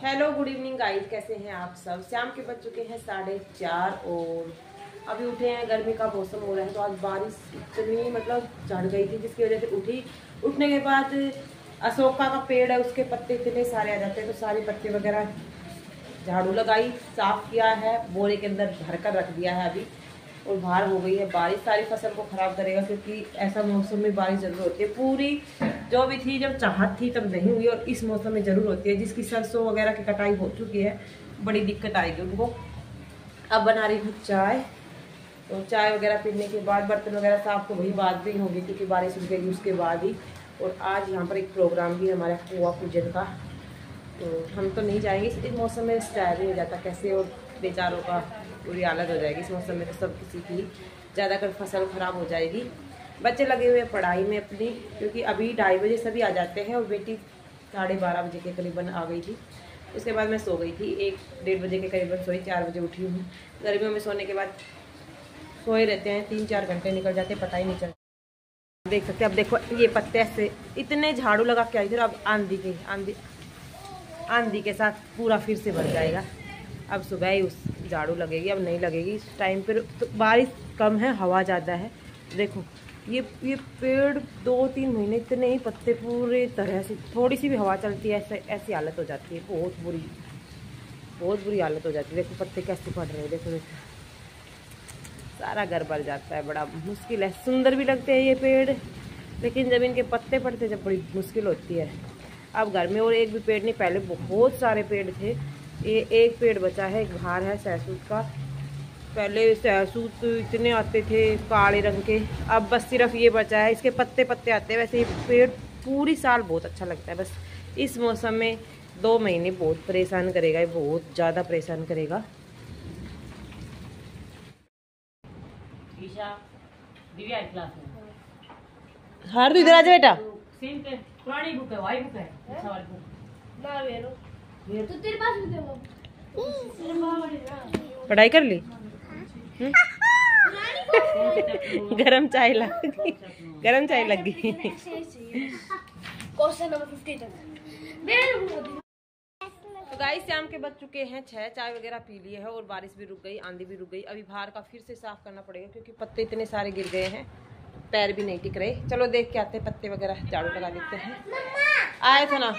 Hello good evening guys, कैसे हैं आप सब। शाम के बज चुके हैं 4:30 और अभी उठे हैं। गर्मी का मौसम हो रहा है तो आज बारिश इतनी झड़ गई थी जिसकी वजह से उठने के बाद अशोका का पेड़ है, उसके पत्ते इतने सारे आ जाते हैं तो सारे पत्ते वगैरह झाड़ू लगाई, साफ किया है, बोरे के अंदर भर कर रख दिया है अभी। और बाहर हो गई है बारिश, सारी फसल को खराब करेगा क्योंकि ऐसा मौसम में बारिश जरूर होती है। पूरी जो भी थी जब चाहत थी तब नहीं हुई और इस मौसम में जरूर होती है। जिसकी सरसों वगैरह की कटाई हो चुकी है बड़ी दिक्कत आएगी उनको। अब बना रही हूँ चाय, तो चाय वगैरह पीने के बाद बर्तन वगैरह साफ तो वही बात भी होगी क्योंकि बारिश रुक गई उसके बाद ही। और आज यहाँ पर एक प्रोग्राम भी है हमारे कुआ पूजन का, तो हम तो नहीं जाएंगे इस मौसम में। स्टाइल नहीं हो जाता कैसे, और बेचारों का पूरी हालत हो जाएगी इस मौसम में, तो सब किसी की ज़्यादातर फसल ख़राब हो जाएगी। बच्चे लगे हुए हैं पढ़ाई में अपनी, क्योंकि अभी 2:30 बजे सभी आ जाते हैं और बेटी 12:30 बजे के करीबन आ गई थी। उसके बाद मैं सो गई थी, 1-1:30 बजे के करीबन सोई, 4 बजे उठी हूँ। गर्मियों में सोने के बाद सोए रहते हैं, 3-4 घंटे निकल जाते हैं, पता ही नहीं चलता। देख सकते हैं अब देखो ये पत्ते ऐसे इतने झाड़ू लगा के आई थी, अब आंधी के साथ पूरा फिर से भर जाएगा। अब सुबह ही उस झाड़ू लगेगी, अब नहीं लगेगी इस टाइम पर। तो बारिश कम है, हवा ज़्यादा है। देखो ये पेड़ 2-3 महीने इतने ही पत्ते पूरे तरह से, थोड़ी सी भी हवा चलती है ऐसी हालत हो जाती है, बहुत बुरी हालत हो जाती है। देखो पत्ते कैसे पड़ रहे हैं, देखो सारा घर भर जाता है, बड़ा मुश्किल है। सुंदर भी लगते हैं ये पेड़, लेकिन जब इनके पत्ते पड़ते जब बड़ी मुश्किल होती है। अब घर में और एक भी पेड़ नहीं, पहले बहुत सारे पेड़ थे, ये एक पेड़ बचा है, एक बाहर है सहसूत का। पहले सहसूत इतने आते थे काले रंग के, अब बस सिर्फ ये बचा है, इसके पत्ते आते हैं। वैसे ये पेड़ पूरी साल बहुत अच्छा लगता है, बस इस मौसम में 2 महीने बहुत परेशान करेगा, ये बहुत ज़्यादा परेशान करेगा। हार तू इधर आ जा बेटा। पुरानी बुक है, वाई बुक है, अच्छा वाली बुक ना वेरो ये तो तेरे पास भी देगा। पढ़ाई कर ली? गरम चाय लग गई। क्वेश्चन नंबर 50 तक। तो गाइस शाम के बज चुके हैं 6, चाय वगैरह पी लिए है और बारिश भी रुक गई, आंधी भी रुक गई। अभी बाहर का फिर से साफ करना पड़ेगा क्योंकि पत्ते इतने सारे गिर गए हैं, पैर भी नहीं टिक रहे। चलो देख के आते हैं, पत्ते वगैरह झाड़ू लगा देते हैं। आए थे ना,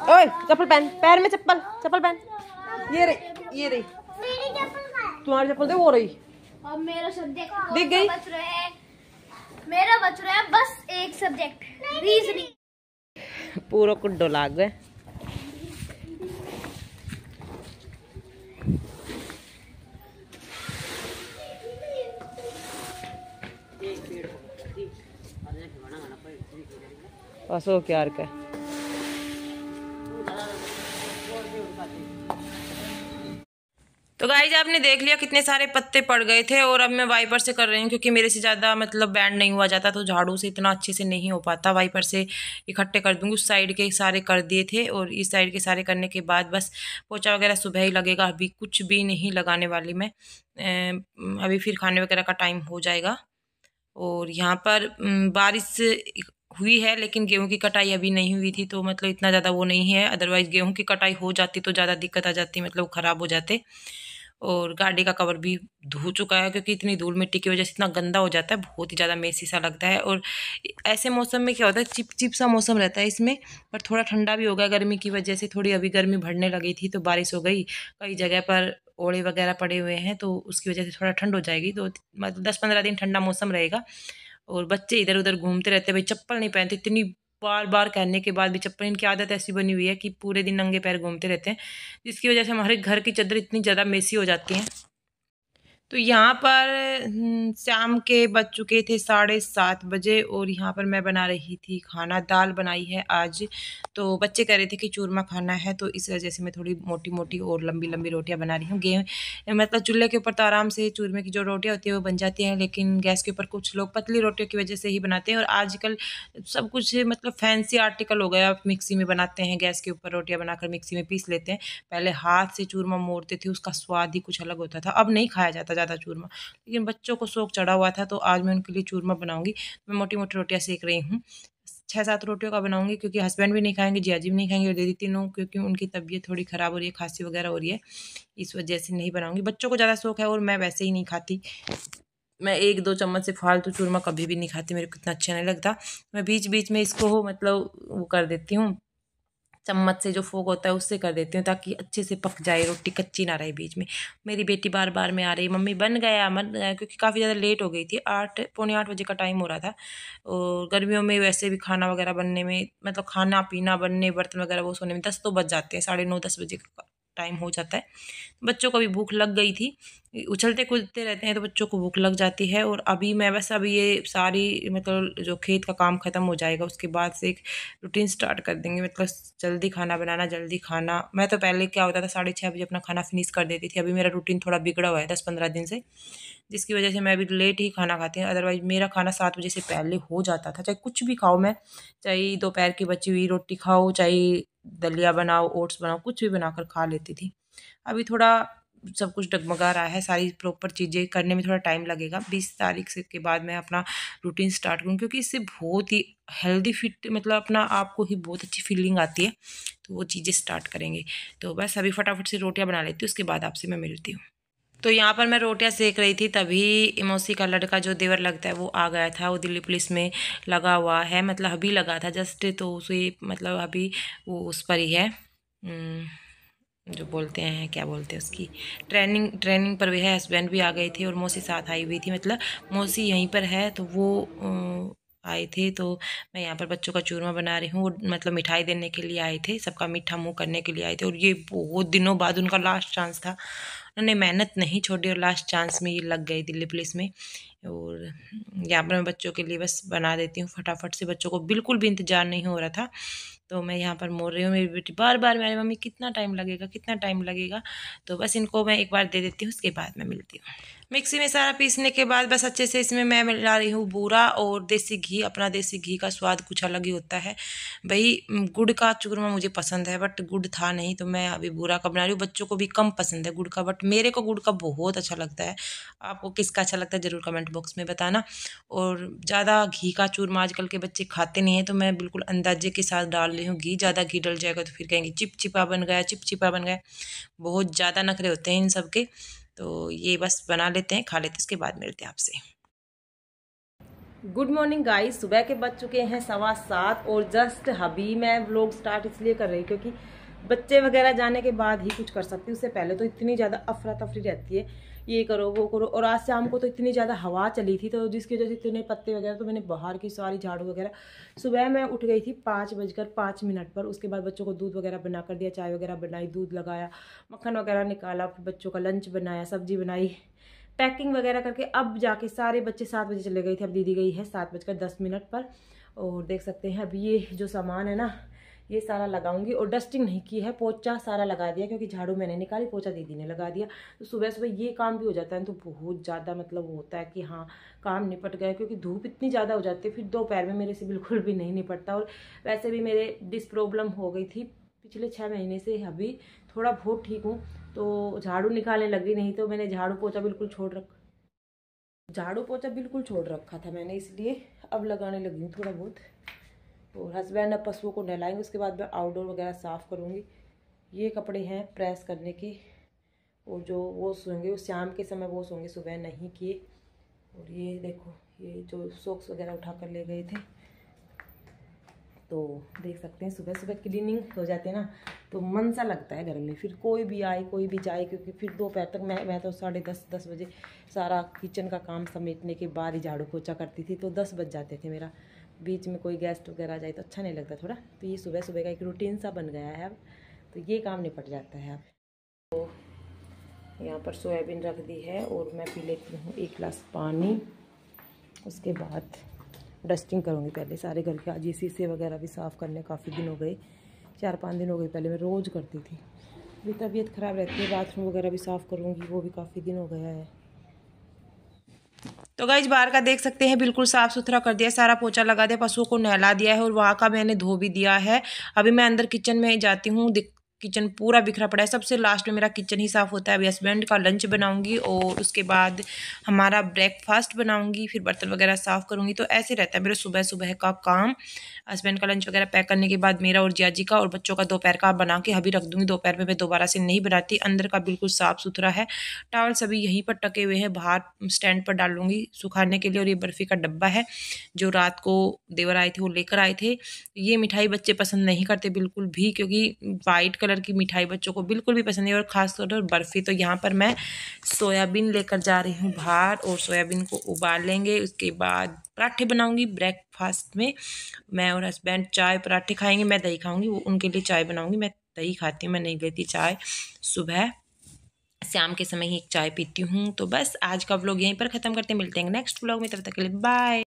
ओए चप्पल पहन, पैर में चप्पल पहन। ये रही तुम्हारी चप्पल, दे वो रही। अब मेरा सब्जेक्ट दिख गई, मेरा बच रहा है बस एक सब्जेक्ट, रीजनिंग। पूरा कुड्डो लाग गए। बस हो क्या का तो गाइस आपने देख लिया कितने सारे पत्ते पड़ गए थे और अब मैं वाइपर से कर रही हूँ क्योंकि मेरे से ज़्यादा बैंड नहीं हुआ जाता, तो झाड़ू से इतना अच्छे से नहीं हो पाता। वाइपर से इकट्ठे कर दूँगी। उस साइड के सारे कर दिए थे और इस साइड के सारे करने के बाद बस पोछा वगैरह सुबह ही लगेगा, अभी कुछ भी नहीं लगाने वाली मैं। अभी फिर खाने वगैरह का टाइम हो जाएगा। और यहाँ पर बारिश हुई है लेकिन गेहूं की कटाई अभी नहीं हुई थी, तो इतना ज़्यादा वो नहीं है। अदरवाइज़ गेहूं की कटाई हो जाती तो ज़्यादा दिक्कत आ जाती, ख़राब हो जाते। और गाड़ी का कवर भी धो चुका है क्योंकि इतनी धूल मिट्टी की वजह से इतना गंदा हो जाता है, बहुत ही ज़्यादा मेसी सा लगता है। और ऐसे मौसम में क्या होता है, चिप चिप सा मौसम रहता है इसमें, पर थोड़ा ठंडा भी हो गया गर्मी की वजह से। थोड़ी अभी गर्मी बढ़ने लगी थी तो बारिश हो गई, कई जगह पर ओले वगैरह पड़े हुए हैं तो उसकी वजह से थोड़ा ठंड हो जाएगी। तो 10-15 दिन ठंडा मौसम रहेगा। और बच्चे इधर उधर घूमते रहते, भाई चप्पल नहीं पहनते, इतनी बार बार कहने के बाद भी चप्पल, इनकी आदत ऐसी बनी हुई है कि पूरे दिन नंगे पैर घूमते रहते हैं, जिसकी वजह से हमारे घर की चादर इतनी ज़्यादा मेसी हो जाती हैं। तो यहाँ पर शाम के बज चुके थे 7:30 बजे और यहाँ पर मैं बना रही थी खाना। दाल बनाई है आज, तो बच्चे कह रहे थे कि चूरमा खाना है, तो इस वजह से मैं थोड़ी मोटी मोटी और लंबी लंबी रोटियां बना रही हूँ। चूल्हे के ऊपर तो आराम से चूरमे की जो रोटियां होती है वो बन जाती हैं, लेकिन गैस के ऊपर कुछ लोग पतली रोटियों की वजह से ही बनाते हैं। और आजकल सब कुछ फैंसी आर्टिकल हो गया, आप मिक्सी में बनाते हैं, गैस के ऊपर रोटियाँ बनाकर मिक्सी में पीस लेते हैं। पहले हाथ से चूरमा मोड़ते थे, उसका स्वाद ही कुछ अलग होता था। अब नहीं खाया जाता ज़्यादा चूरमा, लेकिन बच्चों को शौक चढ़ा हुआ था तो आज मैं उनके लिए चूरमा बनाऊंगी। मैं मोटी मोटी रोटियां सेक रही हूँ। 6-7 रोटियों का बनाऊंगी, क्योंकि हस्बैंड भी नहीं खाएंगे, जियाजी भी नहीं खाएंगे और दीदी तीनों, क्योंकि उनकी तबीयत थोड़ी ख़राब हो रही है, खांसी वगैरह हो रही है, इस वजह से नहीं बनाऊंगी। बच्चों को ज़्यादा शौक है और मैं वैसे ही नहीं खाती। मैं 1-2 चम्मच से फालतू चूरमा कभी भी नहीं खाती, मेरे को इतना अच्छा नहीं लगता। मैं बीच बीच में इसको मतलब वो कर देती हूँ, चम्मच से जो फोक होता है उससे कर देती हूँ, ताकि अच्छे से पक जाए, रोटी कच्ची ना रहे बीच में। मेरी बेटी बार बार में आ रही, मम्मी बन गया, क्योंकि काफ़ी ज़्यादा लेट हो गई थी, 8 पौने 8 बजे का टाइम हो रहा था। और गर्मियों में वैसे भी खाना वगैरह बनने में, मतलब खाना पीना बनने, बर्तन वगैरह वो सोने में 10 तो बज जाते हैं, 9:30-10 बजे का टाइम हो जाता है। बच्चों को भी भूख लग गई थी, उछलते कूदते रहते हैं तो बच्चों को भूख लग जाती है। और अभी मैं बस अभी ये सारी मतलब जो खेत का काम ख़त्म हो जाएगा उसके बाद से एक रूटीन स्टार्ट कर देंगे, मतलब जल्दी खाना बनाना, जल्दी खाना। मैं तो पहले क्या होता था 6:30 बजे अपना खाना फिनिश कर देती थी, अभी मेरा रूटीन थोड़ा बिगड़ा हुआ है 10-15 दिन से, जिसकी वजह से मैं अभी लेट ही खाना खाती हूँ। अदरवाइज़ मेरा खाना 7 बजे से पहले हो जाता था, चाहे कुछ भी खाओ मैं, चाहे दोपहर की बची हुई रोटी खाओ, चाहे दलिया बनाओ, ओट्स बनाओ, कुछ भी बनाकर खा लेती थी। अभी थोड़ा सब कुछ डगमगा रहा है, सारी प्रॉपर चीज़ें करने में थोड़ा टाइम लगेगा। 20 तारीख से के बाद मैं अपना रूटीन स्टार्ट करूँ, क्योंकि इससे बहुत ही हेल्दी फिट, मतलब अपना आपको ही बहुत अच्छी फीलिंग आती है, तो वो चीज़ें स्टार्ट करेंगे। तो बस अभी फटाफट से रोटियां बना लेती हूँ, उसके बाद आपसे मैं मिलती हूँ। तो यहाँ पर मैं रोटियां सेक रही थी, तभी मौसी का लड़का जो देवर लगता है वो आ गया था। वो दिल्ली पुलिस में लगा हुआ है, मतलब अभी लगा था जस्ट, तो उसे मतलब अभी वो उस पर ही है, जो बोलते हैं क्या बोलते हैं उसकी, ट्रेनिंग पर भी है। हस्बैंड भी आ गए थे और मौसी साथ आई हुई थी, मतलब मौसी यहीं पर है, तो वो आए थे। तो मैं यहाँ पर बच्चों का चूरमा बना रही हूँ, वो मतलब मिठाई देने के लिए आए थे, सबका मीठा मुँह करने के लिए आए थे। और ये बहुत दिनों बाद उनका लास्ट चांस था, उन्होंने मेहनत नहीं छोड़ी और लास्ट चांस में ये लग गए दिल्ली पुलिस में। और यहाँ पर मैं बच्चों के लिए बस बना देती हूँ फटाफट से, बच्चों को बिल्कुल भी इंतज़ार नहीं हो रहा था। तो मैं यहाँ पर मोड़ रही हूँ, मेरी बेटी बार बार मेरी मम्मी कितना टाइम लगेगा, कितना टाइम लगेगा। तो बस इनको मैं एक बार दे देती हूँ, उसके बाद मैं मिलती हूँ। मिक्सी में सारा पीसने के बाद बस अच्छे से इसमें मैं मिला रही हूँ बूरा और देसी घी। अपना देसी घी का स्वाद कुछ अलग ही होता है भाई। गुड़ का चूरमा मुझे पसंद है, बट गुड़ था नहीं, तो मैं अभी बूरा का बना रही हूँ। बच्चों को भी कम पसंद है गुड़ का, बट मेरे को गुड़ का बहुत अच्छा लगता है। आपको किसका अच्छा लगता है ज़रूर कमेंट बॉक्स में बताना। और ज़्यादा घी का चूरमा आजकल के बच्चे खाते नहीं हैं, तो मैं बिल्कुल अंदाजे के साथ डाल रही हूँ घी। ज़्यादा घी डल जाएगा तो फिर कहेंगे चिपचिपा बन गया, चिपचिपा बन गया। बहुत ज़्यादा नखरे होते हैं इन सब के। तो ये बस बना लेते हैं, खा लेते हैं, उसके बाद मिलते हैं आपसे। गुड मॉर्निंग गाइस, सुबह के बज चुके हैं 7:15 और जस्ट अभी मैं व्लॉग स्टार्ट इसलिए कर रही क्योंकि बच्चे वगैरह जाने के बाद ही कुछ कर सकती हूँ। उससे पहले तो इतनी ज़्यादा अफरा तफरी रहती है, ये करो वो करो। और आज शाम को तो इतनी ज़्यादा हवा चली थी, तो जिसकी वजह से इतने पत्ते वगैरह, तो मैंने बाहर की सारी झाड़ू वगैरह। सुबह मैं उठ गई थी 5:05 पर। उसके बाद बच्चों को दूध वगैरह बना कर दिया, चाय वगैरह बनाई, दूध लगाया, मक्खन वगैरह निकाला, फिर बच्चों का लंच बनाया, सब्जी बनाई, पैकिंग वगैरह करके अब जाके सारे बच्चे 7 बजे चले गए थे। अब दीदी गई है 7:10 पर। और देख सकते हैं अभी ये जो सामान है ना, ये सारा लगाऊंगी। और डस्टिंग नहीं की है, पोछा सारा लगा दिया, क्योंकि झाड़ू मैंने निकाली, पोछा दीदी ने लगा दिया। तो सुबह सुबह ये काम भी हो जाता है, तो बहुत ज़्यादा मतलब होता है कि हाँ काम निपट गया, क्योंकि धूप इतनी ज़्यादा हो जाती है, फिर दोपहर में मेरे से बिल्कुल भी नहीं निपटता। और वैसे भी मेरे डिस प्रॉब्लम हो गई थी पिछले 6 महीने से, अभी थोड़ा बहुत ठीक हूँ, तो झाड़ू निकालने लगी। नहीं तो मैंने झाड़ू पोछा बिल्कुल छोड़ रखा था मैंने, इसलिए अब लगाने लगी हूँ थोड़ा बहुत। और हस्बैंड अब पशुओं को नहलाएंगे, उसके बाद मैं आउटडोर वगैरह साफ़ करूँगी। ये कपड़े हैं प्रेस करने के, और जो वॉश होंगे वो शाम के समय वॉश होंगे, सुबह नहीं किए। और ये देखो, ये जो सॉक्स वगैरह उठा कर ले गए थे, तो देख सकते हैं सुबह सुबह क्लीनिंग हो जाती है ना, तो मन सा लगता है घर में। फिर कोई भी आए कोई भी जाए, क्योंकि फिर दोपहर तक मैं तो 10:30 बजे सारा किचन का काम समेटने के बाद ही झाड़ू पोछा करती थी, तो 10 बज जाते थे मेरा। बीच में कोई गेस्ट वगैरह आ जाए तो अच्छा नहीं लगता थोड़ा, तो ये सुबह सुबह का एक रूटीन सा बन गया है अब, तो ये काम निपट जाता है अब। तो यहाँ पर सोयाबीन रख दी है और मैं पी लेती हूँ 1 गिलास पानी। उसके बाद डस्टिंग करूँगी पहले सारे घर के। आज ये शीशे वगैरह भी साफ़ करने काफ़ी दिन हो गए, 4-5 दिन हो गए। पहले मैं रोज़ करती थी, अभी तबीयत ख़राब रहती है। बाथरूम वगैरह भी साफ़ करूँगी, वो भी काफ़ी दिन हो गया है। तो गाइस बाहर का देख सकते हैं, बिल्कुल साफ़ सुथरा कर दिया, सारा पोछा लगा दिया, पशुओं को नहला दिया है, और वहाँ का मैंने धो भी दिया है। अभी मैं अंदर किचन में जाती हूँ, किचन पूरा बिखरा पड़ा है। सबसे लास्ट में मेरा किचन ही साफ़ होता है। अभी हस्बैंड का लंच बनाऊंगी और उसके बाद हमारा ब्रेकफास्ट बनाऊंगी, फिर बर्तन वगैरह साफ़ करूंगी। तो ऐसे रहता है मेरा सुबह सुबह का काम। हस्बैंड का लंच वगैरह पैक करने के बाद मेरा और जिया जी का और बच्चों का दोपहर का बना के अभी रख दूंगी। दोपहर में मैं दोबारा से नहीं बनाती। अंदर का बिल्कुल साफ़ सुथरा है। टॉवल सभी यहीं पर टके हुए हैं, बाहर स्टैंड पर डाल लूँगी सुखाने के लिए। और ये बर्फ़ी का डब्बा है जो रात को देवर आए थे वो लेकर आए थे। ये मिठाई बच्चे पसंद नहीं करते बिल्कुल भी, क्योंकि वाइट कलर की मिठाई बच्चों को बिल्कुल भी पसंद नहीं, और ख़ासतौर पर बर्फ़ी। तो यहाँ पर मैं सोयाबीन लेकर जा रही हूँ बाहर और सोयाबीन को उबाल लेंगे। उसके बाद पराठे बनाऊंगी ब्रेकफास्ट में। मैं और हस्बैंड चाय पराठे खाएंगे, मैं दही खाऊंगी, वो उनके लिए चाय बनाऊंगी। मैं दही खाती हूँ, मैं नहीं लेती चाय। सुबह शाम के समय ही एक चाय पीती हूँ। तो बस आज का व्लॉग यहीं पर ख़त्म करते हैं। मिलते हैं नेक्स्ट व्लॉग में, तब तक के लिए बाय।